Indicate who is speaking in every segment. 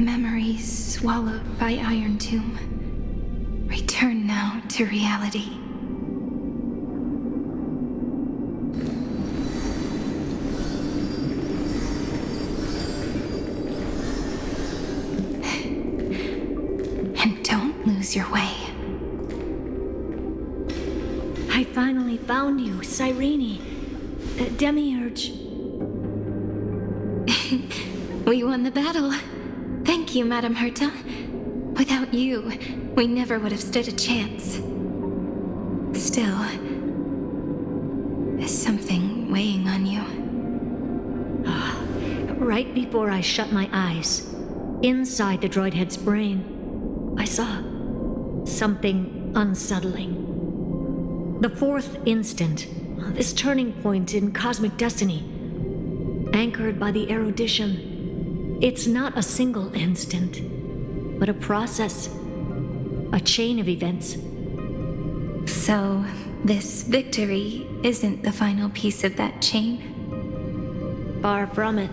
Speaker 1: Memories swallowed by Iron Tomb. Return now to reality. And don't lose your way.
Speaker 2: I finally found you, Cyrene. Demiurge.
Speaker 1: We won the battle. Thank you, Madame Herta. Without you, we never would have stood a chance. Still, there's something weighing on you.
Speaker 2: Right before I shut my eyes, inside the droid head's brain, I saw something unsettling. The fourth instant, this turning point in cosmic destiny, anchored by the erudition. It's not a single instant, but a process, a chain of events.
Speaker 1: So, this victory isn't the final piece of that chain?
Speaker 2: Far from it.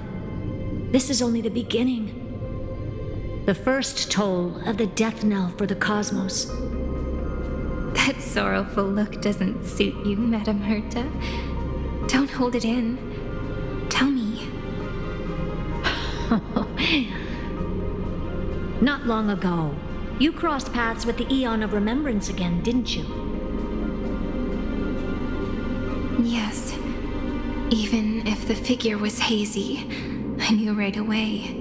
Speaker 2: This is only the beginning. The first toll of the death knell for the cosmos.
Speaker 1: That sorrowful look doesn't suit you, Madame Herta. Don't hold it in. Tell me.
Speaker 2: Not long ago, you crossed paths with the Eon of Remembrance again, didn't you?
Speaker 1: Yes. Even if the figure was hazy, I knew right away.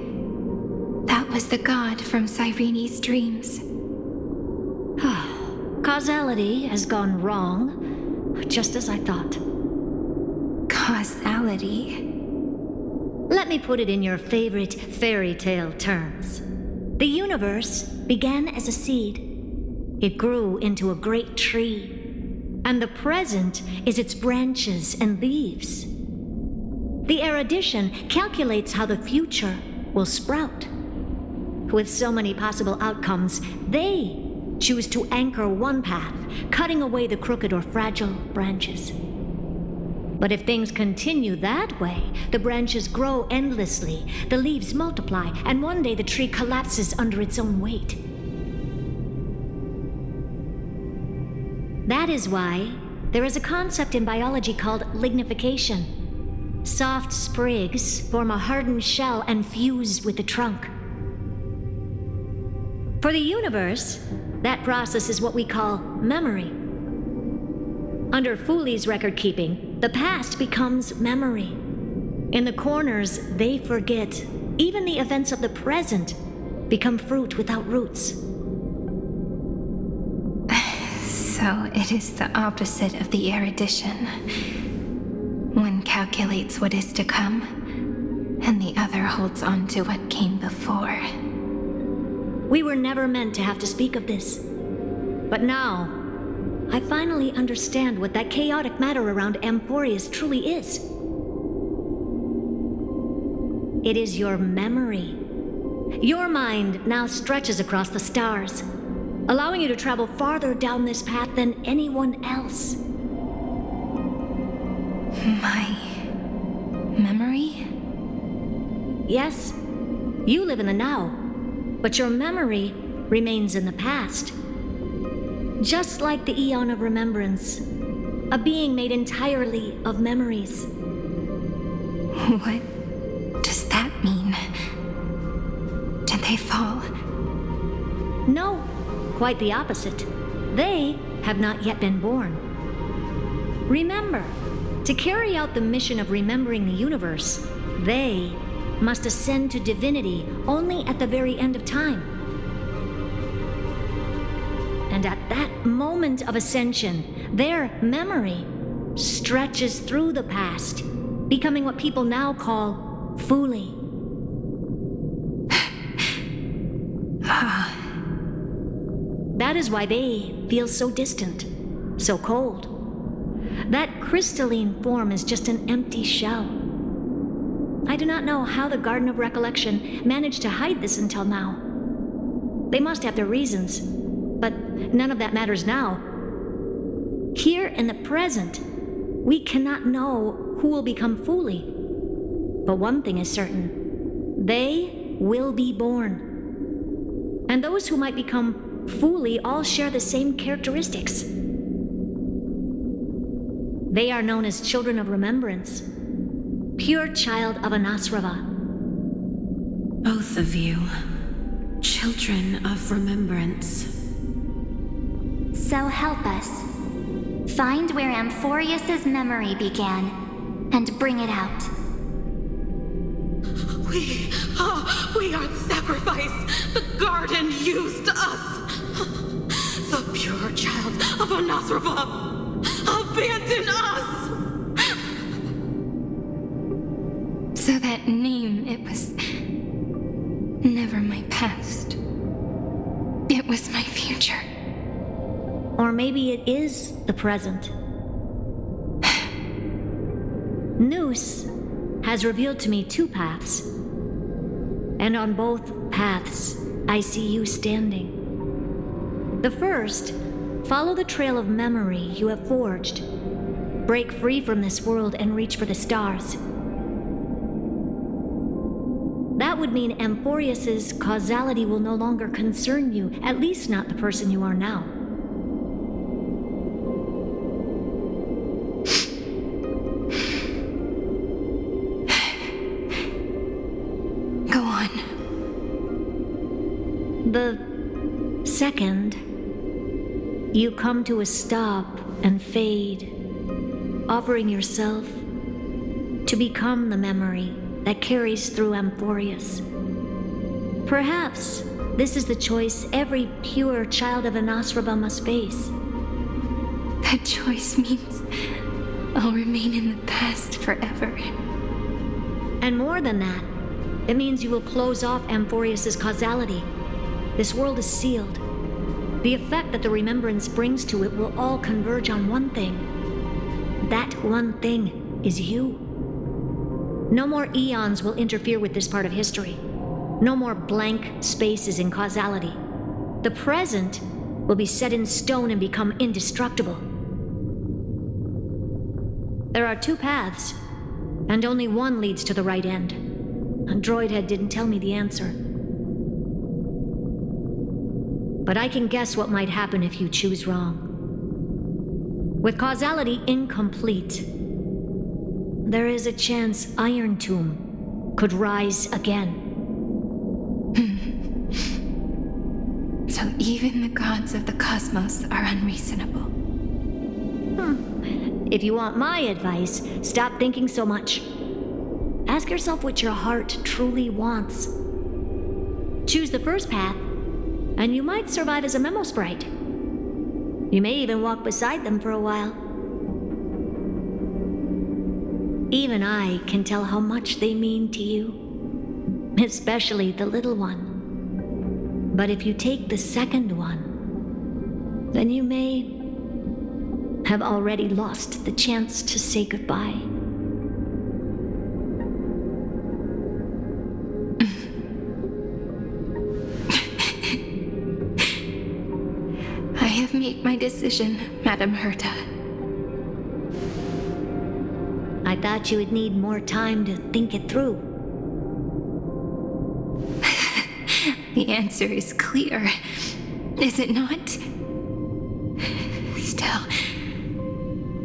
Speaker 1: That was the god from Cyrene's dreams.
Speaker 2: Causality has gone wrong, just as I thought.
Speaker 1: Causality?
Speaker 2: Let me put it in your favorite fairy tale terms. The universe began as a seed. It grew into a great tree. And the present is its branches and leaves. The erudition calculates how the future will sprout. With so many possible outcomes, they choose to anchor one path, cutting away the crooked or fragile branches. But if things continue that way, the branches grow endlessly, the leaves multiply, and one day the tree collapses under its own weight. That is why there is a concept in biology called lignification. Soft sprigs form a hardened shell and fuse with the trunk. For the universe, that process is what we call memory. Under Fooley's record-keeping, the past becomes memory. In the corners, they forget. Even the events of the present become fruit without roots.
Speaker 1: So it is the opposite of the erudition. One calculates what is to come, and the other holds on to what came before.
Speaker 2: We were never meant to have to speak of this. But now, I finally understand what that chaotic matter around Amphoreus truly is. It is your memory. Your mind now stretches across the stars, allowing you to travel farther down this path than anyone else.
Speaker 1: My memory?
Speaker 2: Yes, you live in the now, but your memory remains in the past. Just like the Eon of Remembrance, a being made entirely of memories.
Speaker 1: What does that mean? Did they fall?
Speaker 2: No, quite the opposite. They have not yet been born. Remember, to carry out the mission of remembering the universe, they must ascend to divinity only at the very end of time. And at that moment of ascension, their memory stretches through the past, becoming what people now call Fooley. That is why they feel so distant, so cold. That crystalline form is just an empty shell. I do not know how the Garden of Recollection managed to hide this until now. They must have their reasons, but none of that matters now. Here in the present, we cannot know who will become Fooley. But one thing is certain. They will be born. And those who might become Fuli all share the same characteristics. They are known as Children of Remembrance, pure child of Anasrava.
Speaker 3: Both of you, Children of Remembrance.
Speaker 4: So help us. Find where Amphoreus's memory began, and bring it out.
Speaker 3: We are the sacrifice the garden used us. The pure child of Anasrava. Abandon us!
Speaker 1: So that name, it was never my past. It was my future.
Speaker 2: Or maybe it is the present. Noose has revealed to me two paths. And on both paths, I see you standing. The first, follow the trail of memory you have forged. Break free from this world and reach for the stars. That would mean Amphoreus's causality will no longer concern you, at least not the person you are now.
Speaker 1: Go on.
Speaker 2: The second, you come to a stop and fade, offering yourself to become the memory that carries through Amphoreus. Perhaps this is the choice every pure child of Anasrava must face.
Speaker 1: That choice means I'll remain in the past forever.
Speaker 2: And more than that, it means you will close off Amphoreus's causality. This world is sealed. The effect that the remembrance brings to it will all converge on one thing. That one thing is you. No more eons will interfere with this part of history. No more blank spaces in causality. The present will be set in stone and become indestructible. There are two paths, and only one leads to the right end. A droidhead didn't tell me the answer. But I can guess what might happen if you choose wrong. With causality incomplete, there is a chance Iron Tomb could rise again.
Speaker 1: So even the gods of the cosmos are unreasonable.
Speaker 2: If you want my advice, stop thinking so much. Ask yourself what your heart truly wants. Choose the first path, and you might survive as a memo sprite. You may even walk beside them for a while. Even I can tell how much they mean to you, especially the little one. But if you take the second one, then you may have already lost the chance to say goodbye.
Speaker 1: I have made my decision, Madam Herta.
Speaker 2: I thought you would need more time to think it through.
Speaker 1: The answer is clear, is it not? Still,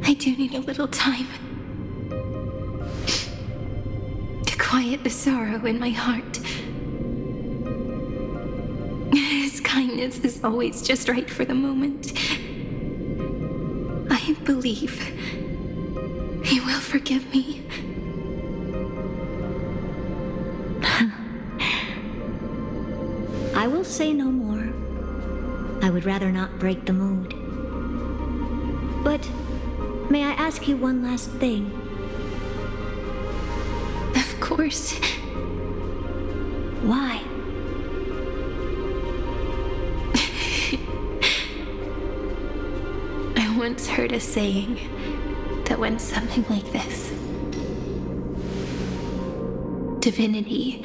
Speaker 1: I do need a little time to quiet the sorrow in my heart. His kindness is always just right for the moment. I believe he will forgive me.
Speaker 2: I will say no more. I would rather not break the mood. But may I ask you one last thing?
Speaker 1: Of course.
Speaker 2: Why?
Speaker 1: I once heard a saying that went something like this. Divinity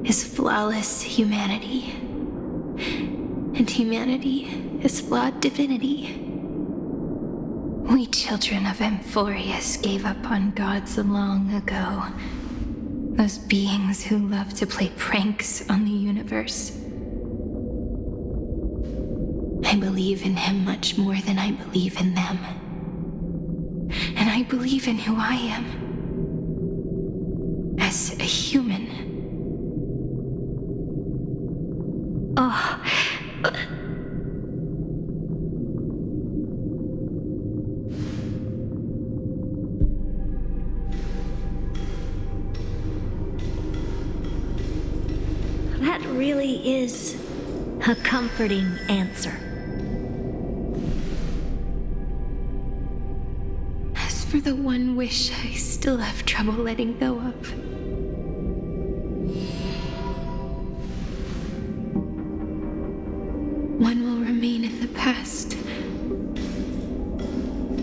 Speaker 1: is flawless humanity, and humanity is flawed divinity. We children of Amphoreus gave up on gods long ago. Those beings who love to play pranks on the universe. believe in him much more than I believe in them. And I believe in who I am. As a human. Oh.
Speaker 2: That really is a comforting answer.
Speaker 1: As for the one wish I still have trouble letting go of. One will remain in the past.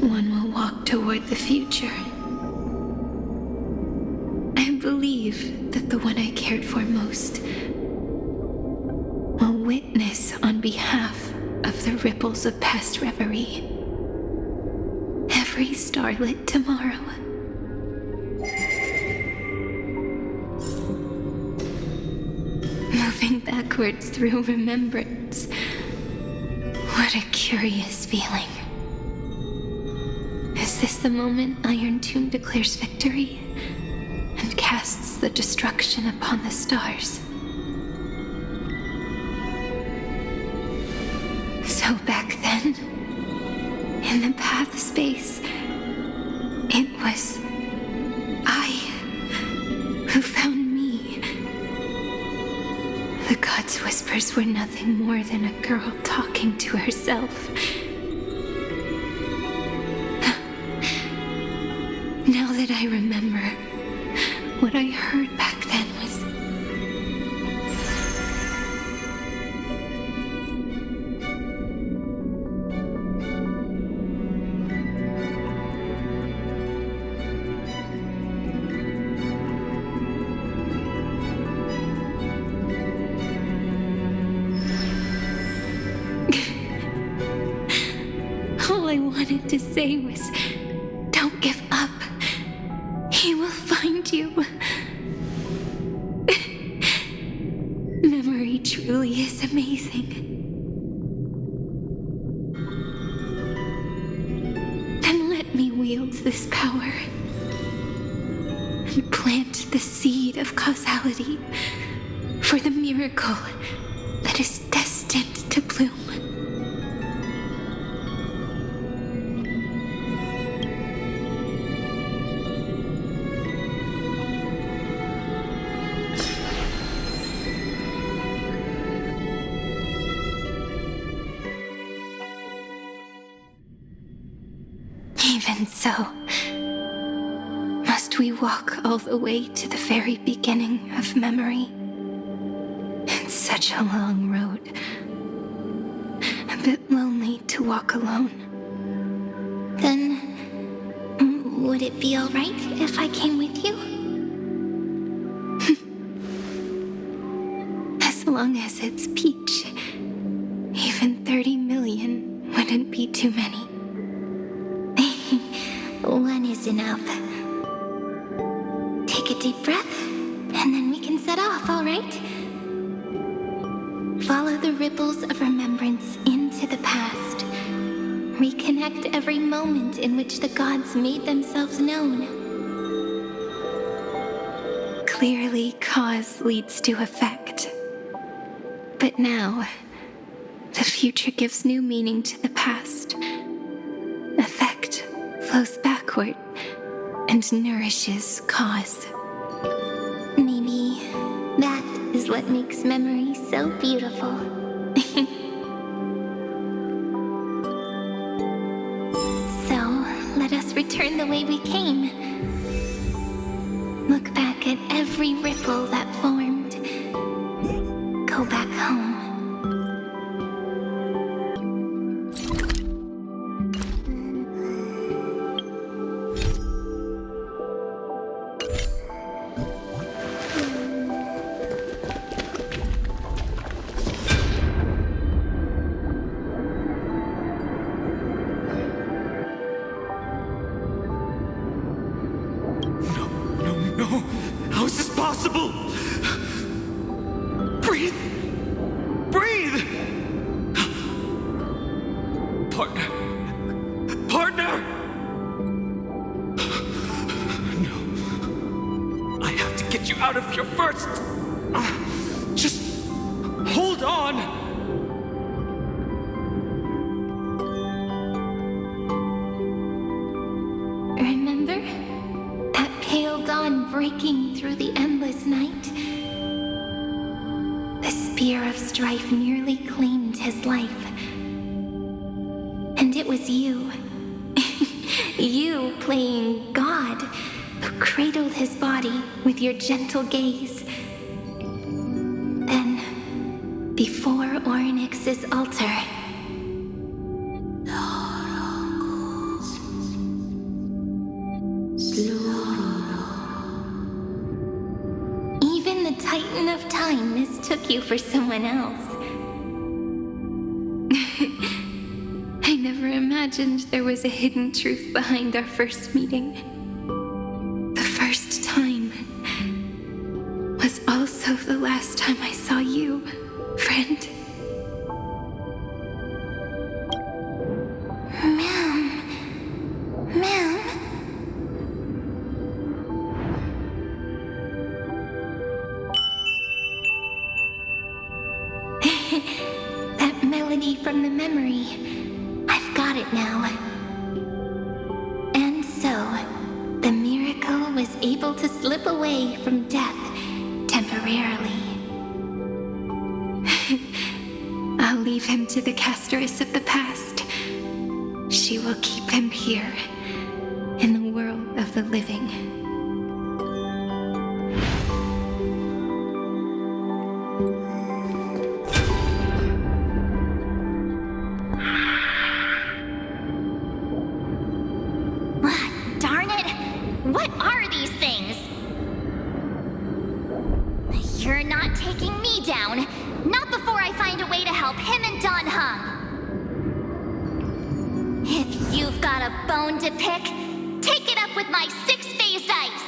Speaker 1: One will walk toward the future. I believe that the one I cared for most will witness on behalf of the ripples of past reverie. Every starlit tomorrow. Moving backwards through remembrance. What a curious feeling. Is this the moment Iron Tomb declares victory and casts the destruction upon the stars? So back then, in the path space, it was I who found me. The gods' whispers were nothing more than a girl talking to herself. Now that I remember, what I heard back then was... All I wanted to say was, don't give up. He will find you. Memory truly is amazing. Then let me wield this power and plant the seed of causality for the miracle that is destined to bloom. Even so, must we walk all the way to the very beginning of memory? It's such a long road. A bit lonely to walk alone.
Speaker 4: Then, would it be all right if I came with you?
Speaker 1: As long as it's Peach, even 30 million wouldn't be too many.
Speaker 4: One is enough. Take a deep breath, and then we can set off, all right? Follow the ripples of remembrance into the past. Reconnect every moment in which the gods made themselves known.
Speaker 1: Clearly, cause leads to effect. But now, the future gives new meaning to the past. Effect flows backward and nourishes cause.
Speaker 4: Maybe that is what makes memory so beautiful. So, let us return the way we came. Look back at every ripple that formed. Go back home.
Speaker 5: How is this possible? Breathe! Breathe! get you out of here first. Just hold on.
Speaker 4: Remember? That pale dawn breaking through the endless night? The spear of strife nearly claimed his life. And it was you. You playing God, who cradled his body with your gentle gaze. Then, before Ornyx's altar, even the Titan of Time mistook you for someone else. I never imagined there was a hidden truth behind our first meeting. The first time was also the last time I saw you, friend. Ma'am. That melody from the memory. I've got it now. And so, the miracle was able to slip away from death temporarily. I'll leave him to the casteress of the past. She will keep him here, in the world of the living.
Speaker 6: Darn it! What are these things? You're not taking me down. Not before I find a way to help him and Don Hung. If you've got a bone to pick, take it up with my six-phased ice.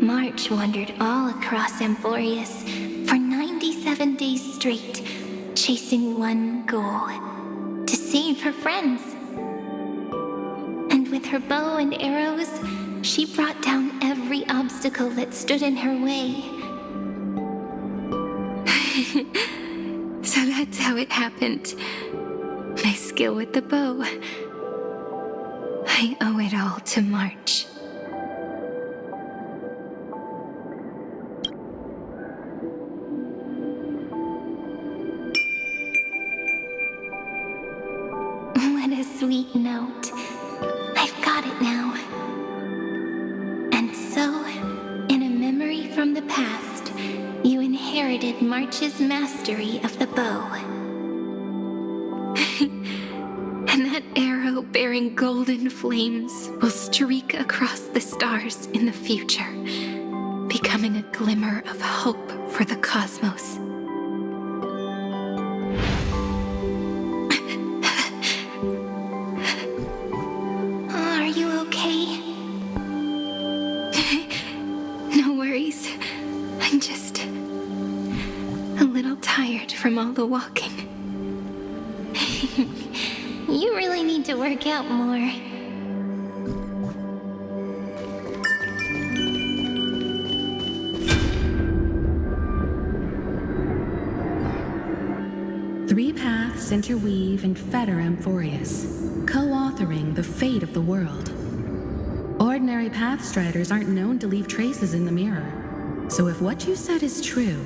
Speaker 4: March wandered all across Amphoreus for 97 days straight, chasing one goal: to save her friends. And with her bow and arrows, she brought down every obstacle that stood in her way. So that's how it happened. My skill with the bow. I owe it all to March. What a sweet note. I've got it now. And so, in a memory from the past, you inherited March's mastery of the bow. And that arrow bearing golden flames will streak across the stars in the future, becoming a glimmer of hope for the cosmos. Are you okay? No worries. I'm just a little tired from all the walking. You really need to work out more.
Speaker 7: Three paths interweave and fetter Amphoreus, co-authoring the fate of the world. Ordinary pathstriders aren't known to leave traces in the mirror, so if what you said is true,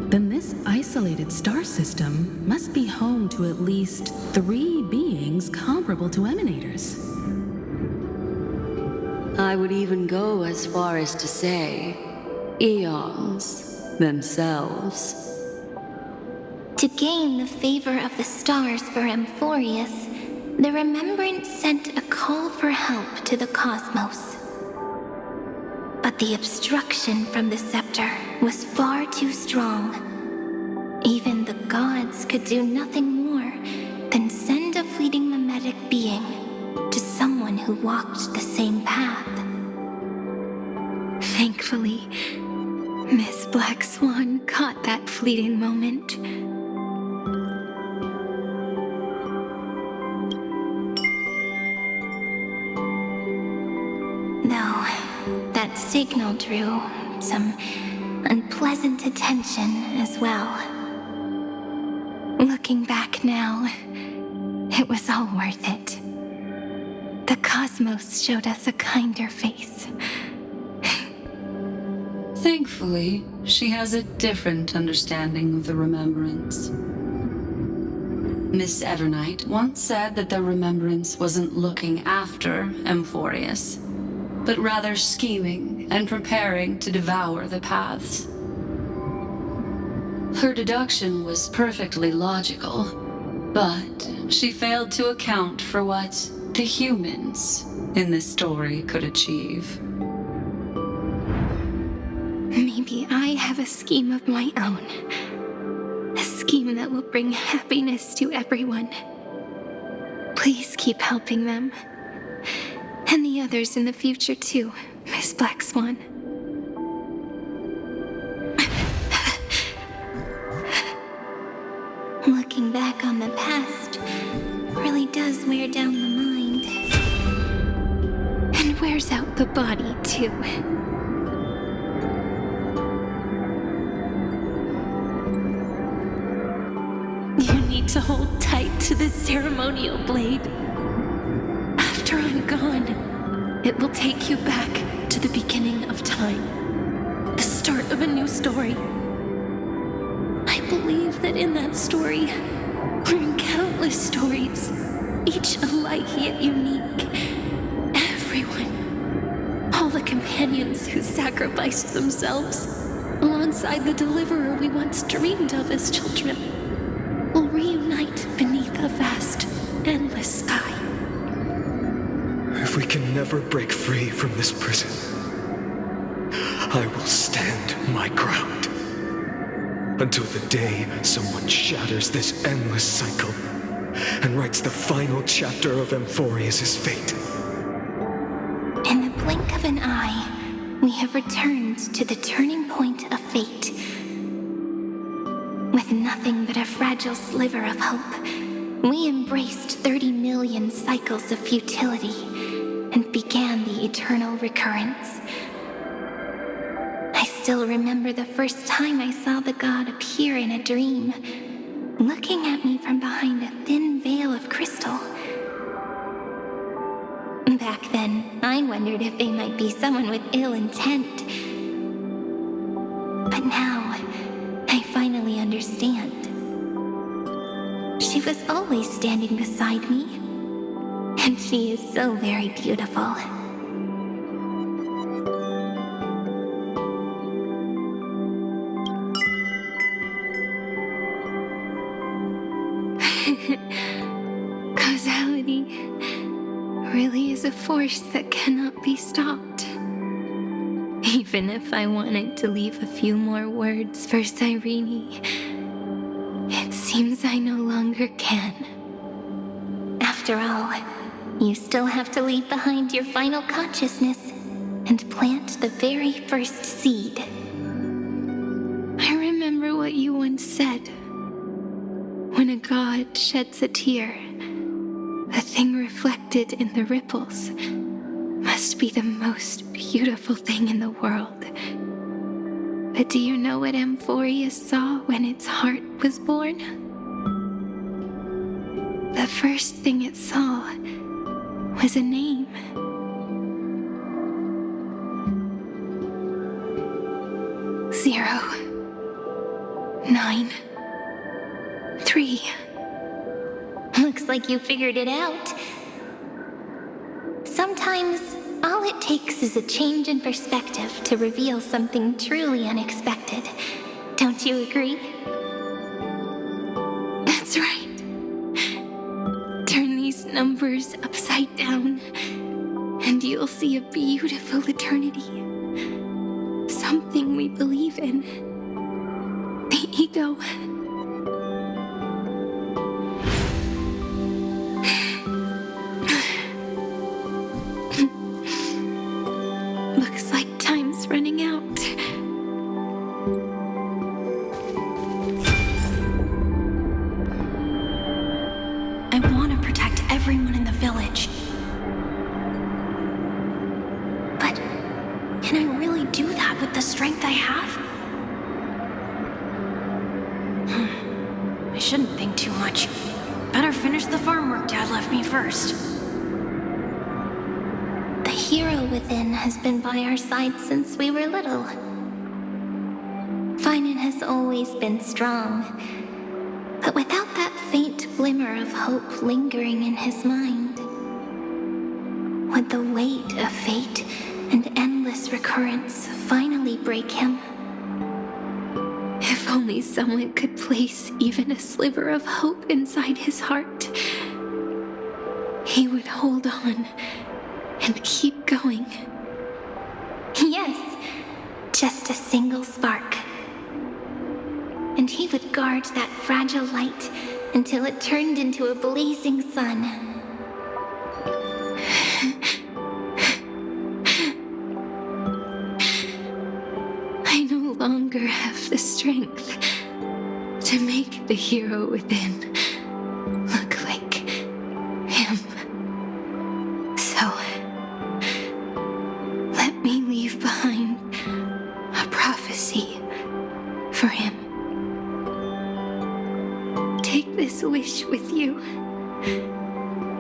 Speaker 7: then this isolated star system must be home to at least 3 beings comparable to emanators.
Speaker 8: I would even go as far as to say, eons themselves.
Speaker 4: To gain the favor of the stars for Amphoreus, the Remembrance sent a call for help to the cosmos. But the obstruction from the scepter was far too strong. Even the gods could do nothing more than send a fleeting mimetic being to someone who walked the same path. Thankfully, Miss Black Swan caught that fleeting moment. Though, that signal drew some unpleasant attention as well. Looking back now, it was all worth it. The cosmos showed us a kinder face.
Speaker 8: Thankfully, she has a different understanding of the Remembrance. Miss Evernight once said that the Remembrance wasn't looking after Amphoreus, but rather scheming and preparing to devour the paths. Her deduction was perfectly logical, but she failed to account for what the humans in this story could achieve.
Speaker 4: Maybe I have a scheme of my own. A scheme that will bring happiness to everyone. Please keep helping them. And the others in the future too, Miss Black Swan. Looking back on the past really does wear down the mind. And wears out the body too. You need to hold tight to this ceremonial blade. After I'm gone, it will take you back to the beginning of time. The start of a new story. I believe that in that story, or in countless stories, each alike yet unique, everyone, all the companions who sacrificed themselves, alongside the deliverer we once dreamed of as children, will reunite beneath a vast, endless sky.
Speaker 5: If we can never break free from this prison, I will stand my ground. Until the day someone shatters this endless cycle and writes the final chapter of Amphoreus' fate.
Speaker 4: In the blink of an eye, we have returned to the turning point of fate. With nothing but a fragile sliver of hope, we embraced 30 million cycles of futility and began the eternal recurrence. I still remember the first time I saw the god appear in a dream, looking at me from behind a thin veil of crystal. Back then, I wondered if they might be someone with ill intent. But now, I finally understand. She was always standing beside me, and she is so very beautiful. Causality really is a force that cannot be stopped. Even if I wanted to leave a few more words for Cyrene, it seems I no longer can. After all, you still have to leave behind your final consciousness and plant the very first seed. I remember what you once said. When a god sheds a tear, the thing reflected in the ripples must be the most beautiful thing in the world. But do you know what Amphoreus saw when its heart was born? The first thing it saw was a name. Zero, 9, 3. Looks like you figured it out. Sometimes, all it takes is a change in perspective to reveal something truly unexpected. Don't you agree? That's right. Turn these numbers upside down, and you'll see a beautiful eternity. Something we believe in. The ego. Looks like time's running out. I want to protect everyone in the village. But Can I really do that with the strength I have? I shouldn't think too much. Better finish the farm work Dad left me first.
Speaker 1: The hero within has been by our side since we were little. Finan has always been strong, but without that faint glimmer of hope lingering in his mind, would the weight of fate and endless recurrence finally break him? If only someone could place even a sliver of hope inside his heart, he would hold on and keep going. Yes, just a single spark. And he would guard that fragile light until it turned into a blazing sun. I no longer have the strength to make the hero within look like him. So, let me leave behind a prophecy for him. Take this wish with you.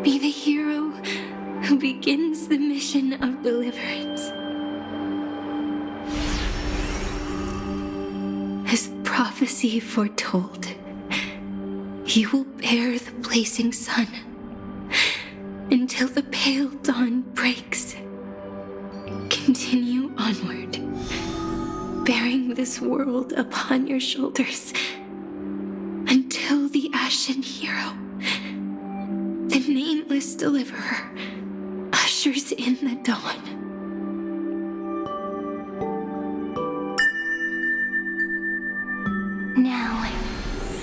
Speaker 1: Be the hero who begins the mission of deliverance. As prophecy foretold, he will bear the blazing sun until the pale dawn breaks. Continue onward, bearing this world upon your shoulders until the Ashen Hero, the nameless deliverer, ushers in the dawn. Now,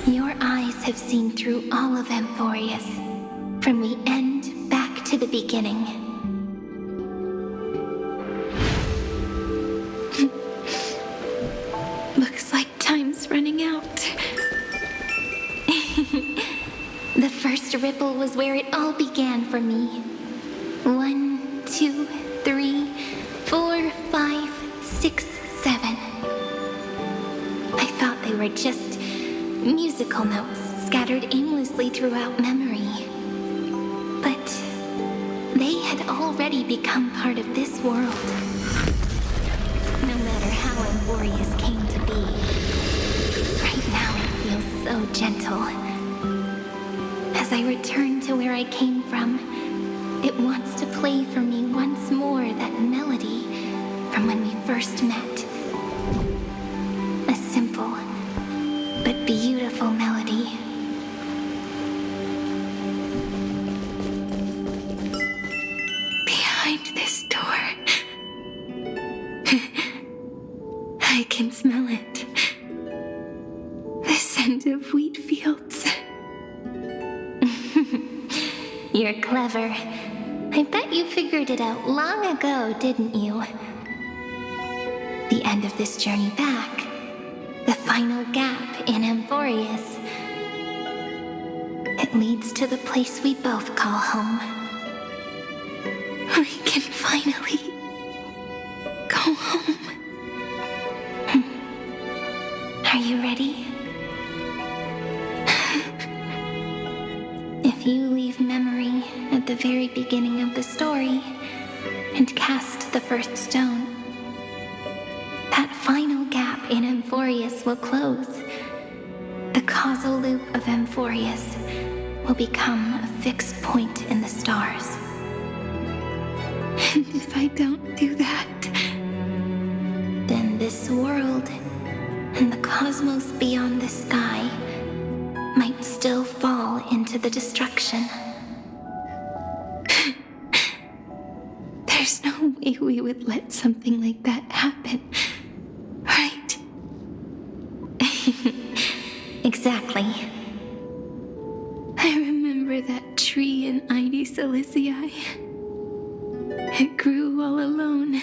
Speaker 1: your eyes have seen through all of Amphoreus, from the end back to the beginning. Looks like time's running out. The first ripple was where it all began for me. 1, 2, 3, 4, 5, 6, 7. I thought they were just musical notes scattered aimlessly throughout memory. But they had already become part of this world. No matter how Amphoreus came to be, right now it feels so gentle. As I return to where I came from, it wants to play for me once more that melody from when we first met. A simple but beautiful melody. Behind this door, I can smell it. The scent of wheat fields. You're clever. I bet you figured it out long ago, didn't you? The end of this journey back, the final gap in Amphoreus. It leads to the place we both call home. We can finally go home. Are you ready? If you leave memory at the very beginning of the story and cast the first stone, that final gap in Amphoreus will close. The causal loop of Amphoreus will become a fixed point in the stars. And if I don't do that, then this world and the cosmos beyond the sky might still fall into the destruction. There's no way we would let something like that happen, right? Exactly. I remember that tree in Ide Silicii. It grew all alone,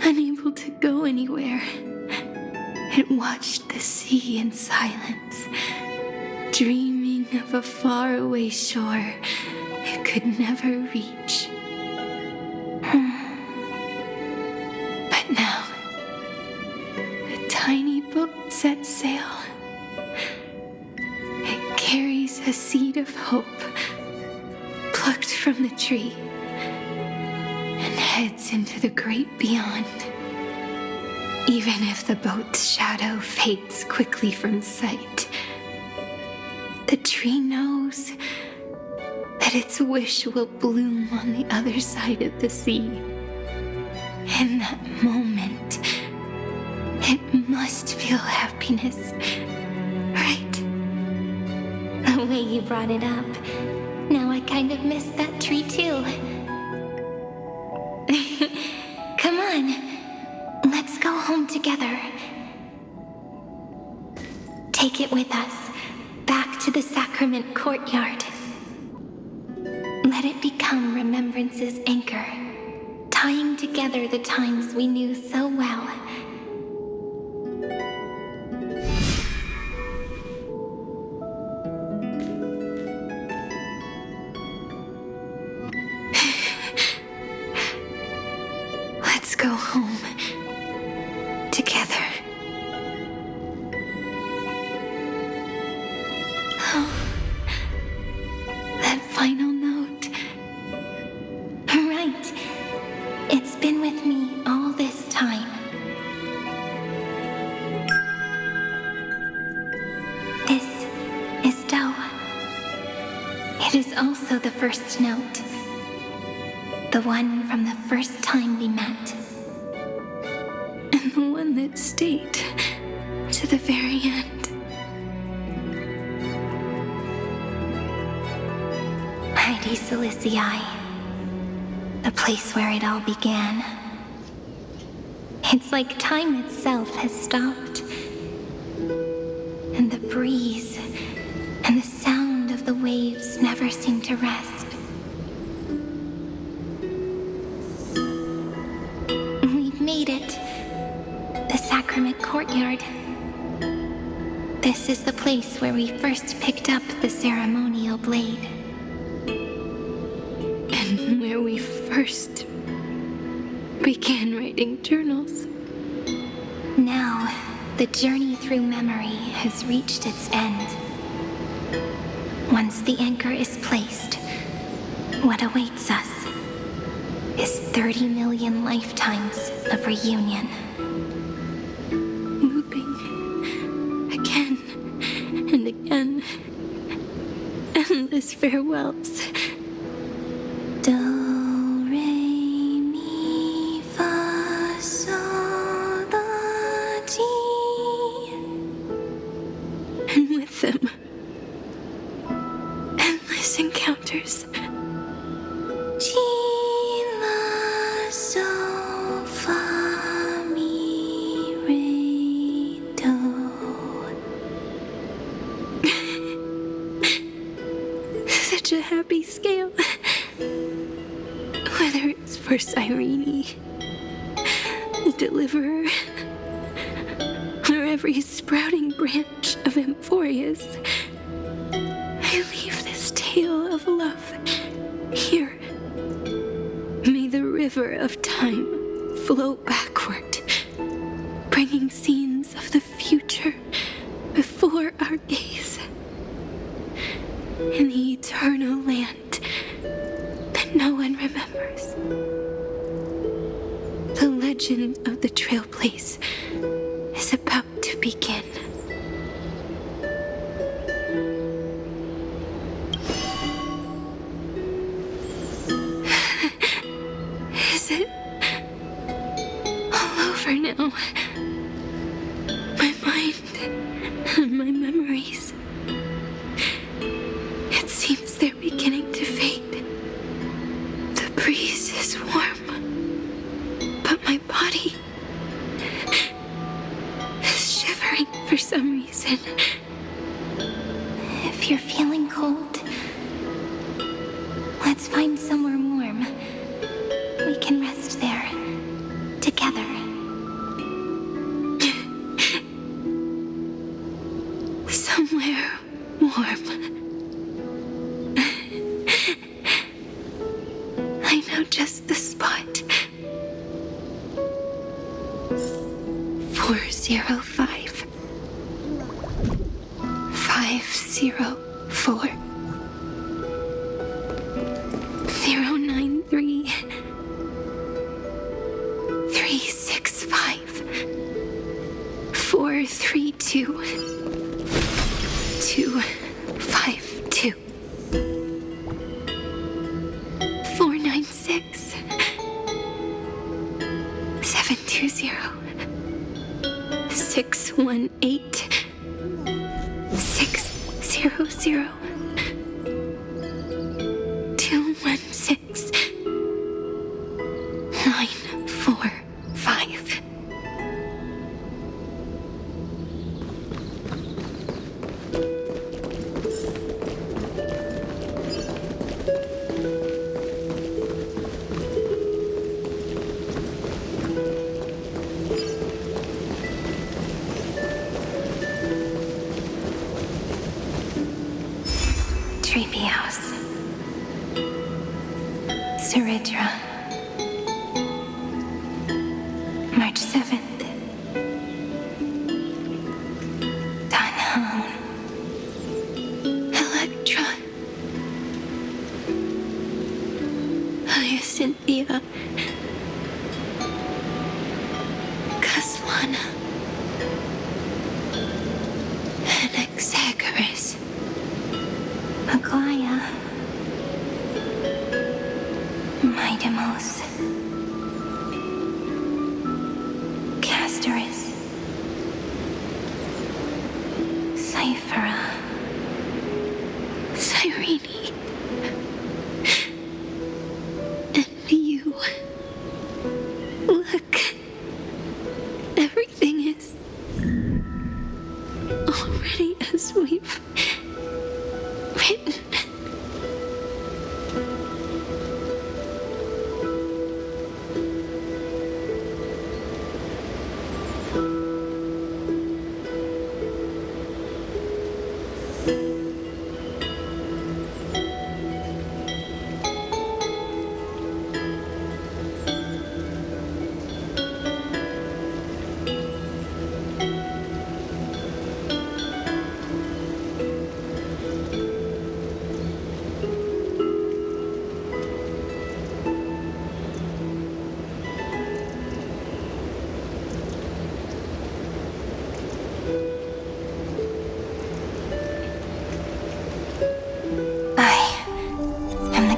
Speaker 1: unable to go anywhere. It watched the sea in silence, dreaming of a faraway shore it could never reach.
Speaker 4: sets sail. It carries a seed of hope, plucked from the tree, and heads into the great beyond. Even if the boat's shadow fades quickly from sight, the tree knows that its wish will bloom on the other side of the sea. In that moment, it must feel happiness, right? The way you brought it up, now I kind of miss that tree too. Come on, let's go home together. Take it with us, back to the sacrament courtyard. Let it become remembrance's anchor, tying together the times we knew so well. Let's go home together. Oh, that final note. Right. It's been with me all this time. This is Do. It is also the first note. The one from the first time we met. And the one that stayed to the very end. Mighty Silicii, the place where it all began. It's like time itself has stopped. And the breeze and the sound of the waves never seem to rest. We've made it. The sacrament courtyard. This is the place where we first picked up the ceremonial blade. And where we first began writing journals. Now, the journey through memory has reached its end. Once the anchor is placed, what awaits us is 30 million lifetimes of reunion. Looping again and again. Endless farewells. Do, re, mi, fa, sol, la, ti. And with them, endless encounters. Ti, la, sol, fa, mi, re, do. Such a happy scale. Whether it's for Cyrene, the Deliverer, or every sprouting branch of Amphoreus, I leave this tale of love here. May the river of time flow backward, bringing scenes of the future before our gaze. In the eternal land that no one remembers. The legend of the Trailblaze is about to begin. Is it all over now? My mind and my memories. It seems they're beginning to fade. The breeze is warm, but my body is shivering for some reason. If you're feeling cold, let's find somewhere warm. We can rest there, together. Somewhere warm. I know just the spot. 405. 504 093 365 432 252 496 720 618 600 216 945. Treehouse. Cyrene. March 7th. Dunham. Electra. Hyacinthia. Caslana. Anaxagoras. Aglaya. Midemos. Castorus. Cyphera. Cyrene. And you. Look. Everything is already as we've written.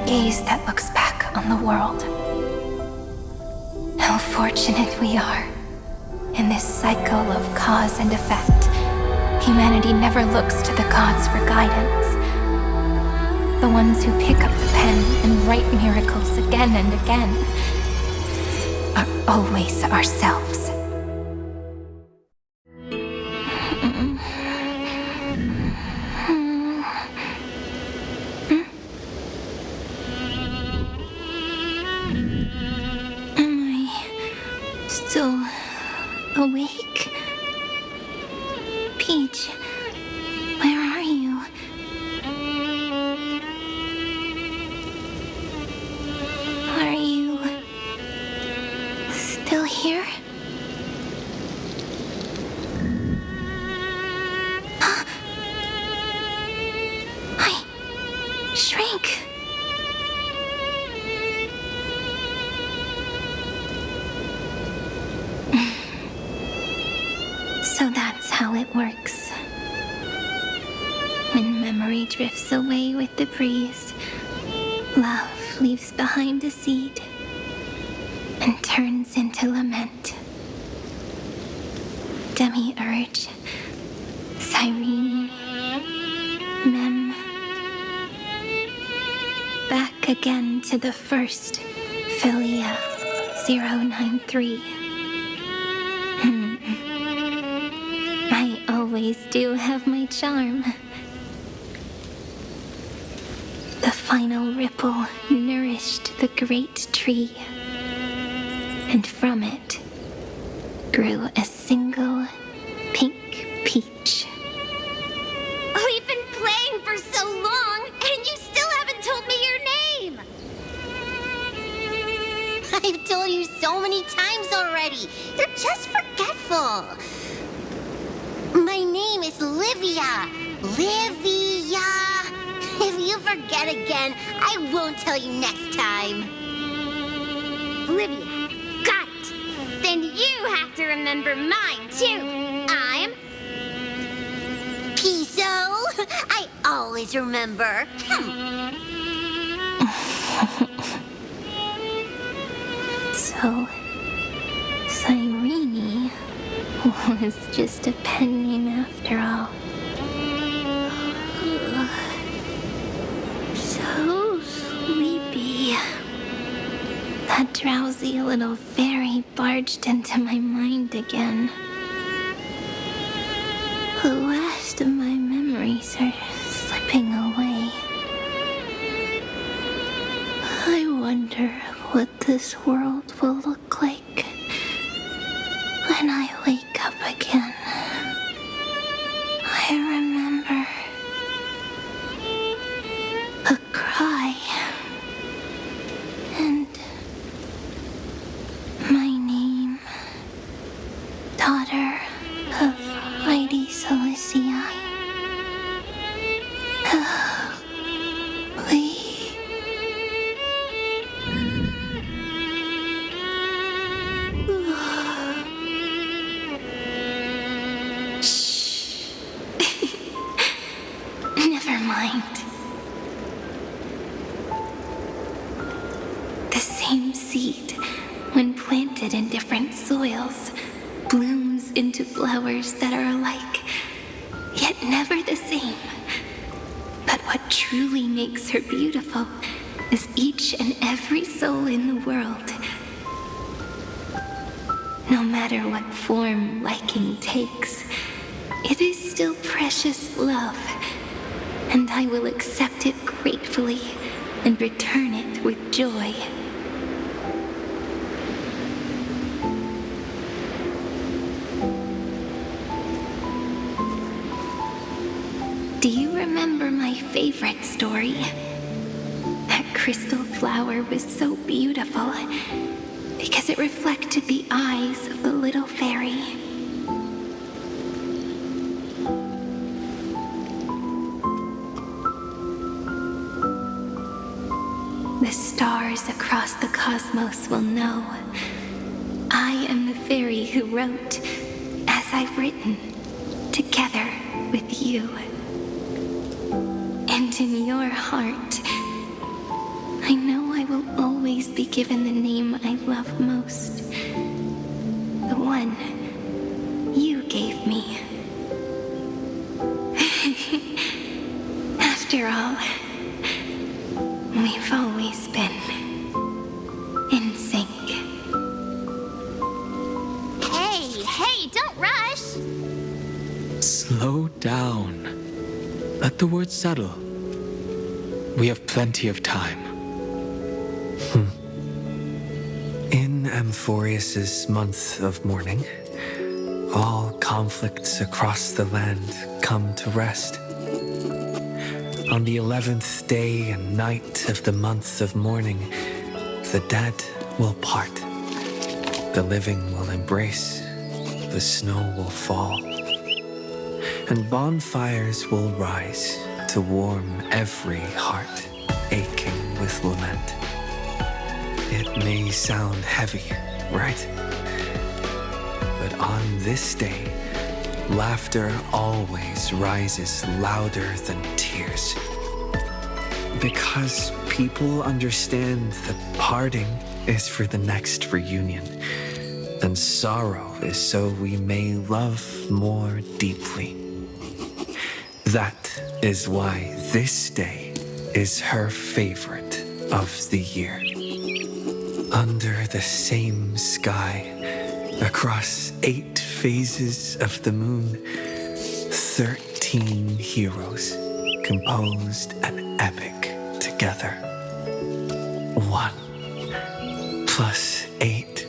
Speaker 4: Gaze that looks back on the world. How fortunate we are. In this cycle of cause and effect, humanity never looks to the gods for guidance. The ones who pick up the pen and write miracles again and again are always ourselves. Still awake? Peach, where are you? Are you still here? I shrank. So that's how it works. When memory drifts away with the breeze, love leaves behind a seed and turns into lament. Demiurge, Cyrene, Mem. Back again to the first Philia 093. I always do have my charm. The final ripple nourished the great tree, and from it grew a single pink peach.
Speaker 6: We've been playing for so long, and you still haven't told me your name! I've told you so many times already. You're just forgetful. My name is Livia. Livia! If you forget again, I won't tell you next time.
Speaker 9: Olivia, got it. Then you have to remember mine, too. I'm...
Speaker 6: Piso! I always remember.
Speaker 4: So, Cyrene was just a pen name after all. So sleepy. That drowsy little fairy barged into my mind again. The last of my memories are slipping away. I wonder what this world will look like when I wake up again. I remember a cry and my name, daughter of Mighty Celestii. Never mind. The same seed, when planted in different soils, blooms into flowers that are alike, yet never the same. But what truly makes her beautiful is each and every soul in the world. No matter what form liking takes, it is still precious love, and I will accept it gratefully and return it with joy. Do you remember my favorite story? That crystal flower was so beautiful because it reflected the eyes of the little fairy. The stars across the cosmos will know I am the fairy who wrote, as I've written, together with you. And in your heart, I know I will always be given the name I love most. The one you gave me. After all, we've always been in sync.
Speaker 9: Hey, don't rush!
Speaker 5: Slow down. Let the words settle. We have plenty of time. In Amphoreus's month of mourning, all conflicts across the land come to rest. On the 11th day and night of the month of mourning, the dead will part. The living will embrace. The snow will fall. And bonfires will rise to warm every heart aching with lament. It may sound heavy, right? But on this day, laughter always rises louder than tears. Because people understand that parting is for the next reunion, and sorrow is so we may love more deeply. That is why this day is her favorite of the year. Under the same sky, across 8 phases of the moon, 13 heroes composed an epic together. 1 plus 8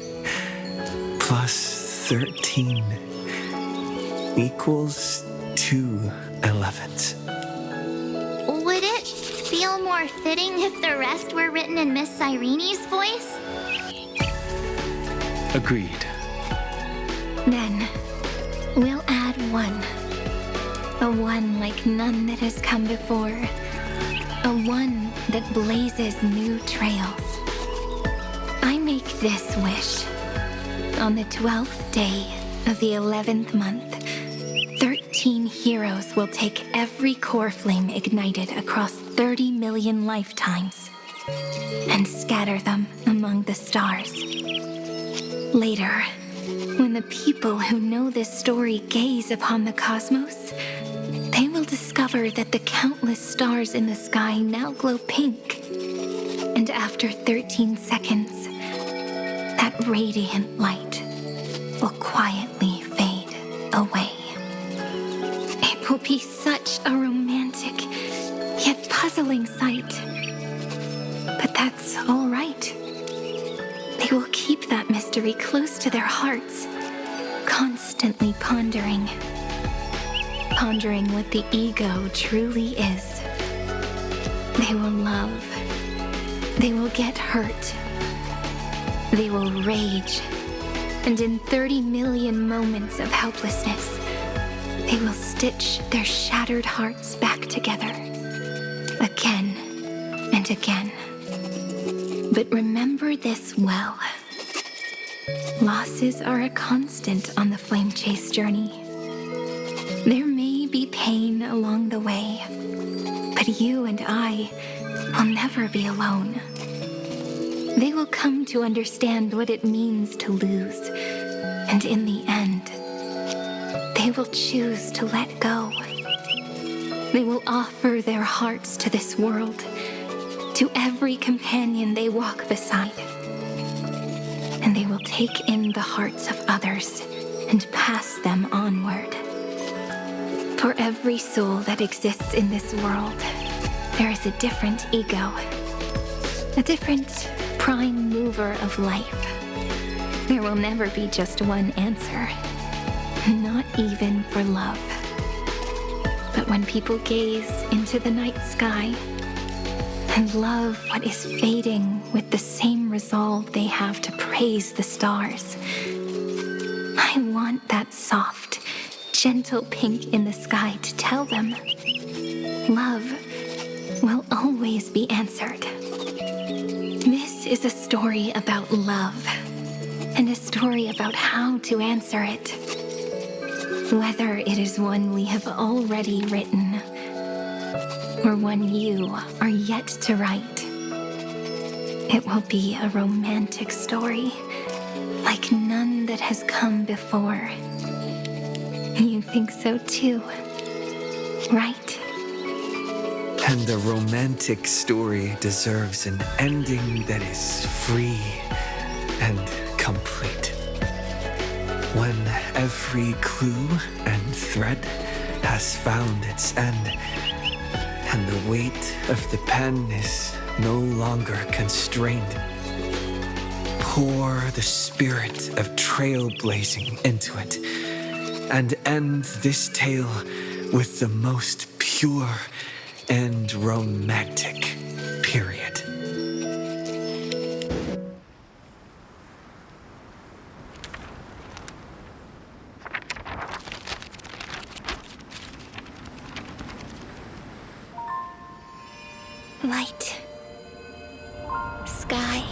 Speaker 5: plus 13 equals 2 11s.
Speaker 9: Would it feel more fitting if the rest were written in Miss Cyrene's voice?
Speaker 5: Agreed.
Speaker 4: Then, we'll add 1. A one like none that has come before. A one that blazes new trails. I make this wish. On the 12th day of the 11th month, 13 heroes will take every core flame ignited across 30 million lifetimes and scatter them among the stars. Later, when the people who know this story gaze upon the cosmos, they will discover that the countless stars in the sky now glow pink. And after 13 seconds, that radiant light will quietly fade away. It will be such a romantic, yet puzzling sight. But that's all right. They will keep that mystery close to their hearts, constantly pondering what the ego truly is. They will love. They will get hurt. They will rage. And in 30 million moments of helplessness, they will stitch their shattered hearts back together. Again and again. But remember this well. Losses are a constant on the flame chase journey. There may be pain along the way, but you and I will never be alone. They will come to understand what it means to lose, and in the end, they will choose to let go. They will offer their hearts to this world, to every companion they walk beside. And they will take in the hearts of others and pass them onward. For every soul that exists in this world, there is a different ego, a different prime mover of life. There will never be just one answer, not even for love. But when people gaze into the night sky and love what is fading with the same resolve they have to praise the stars, I want that soft, gentle pink in the sky to tell them love will always be answered. This is a story about love, and a story about how to answer it. Whether it is one we have already written, or one you are yet to write, it will be a romantic story like none that has come before. You think so too, right?
Speaker 5: And a romantic story deserves an ending that is free and complete. When every clue and thread has found its end, and the weight of the pen is no longer constrained, pour the spirit of trailblazing into it, and end this tale with the most pure and romantic period.
Speaker 4: Light, sky,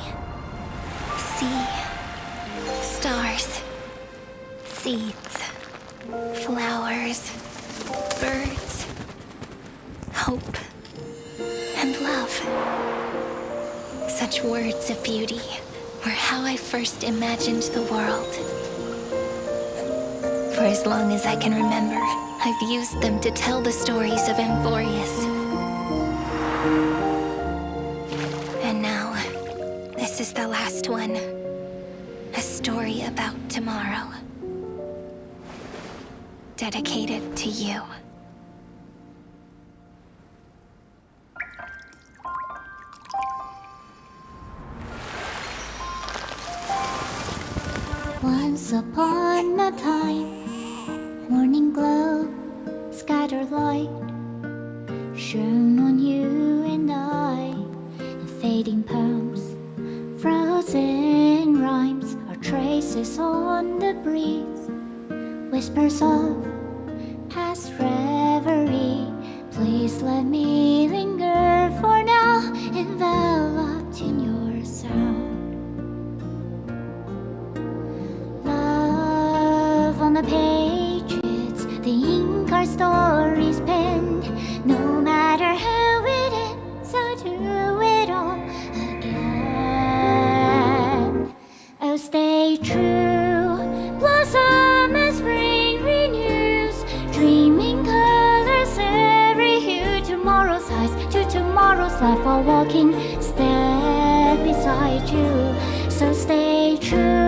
Speaker 4: sea, stars, seeds, flowers, birds, hope, and love. Such words of beauty were how I first imagined the world. For as long as I can remember, I've used them to tell the stories of Amphoreus. And now, this is the last one. A story about tomorrow. Dedicated to you.
Speaker 9: Once upon a time, morning glow, scattered light, shone on you and I, in fading poems, frozen rhymes, or traces on the breeze, whispers of past reverence.
Speaker 10: Please let me linger for now, enveloped in your sound. Love on the pages, the ink our stories penned. No matter how it ends, I'll do it all again. Oh, stay true, blossom as spring renews, dreaming colors every hue. Tomorrow's eyes to tomorrow's life, while walking step beside you. So stay true.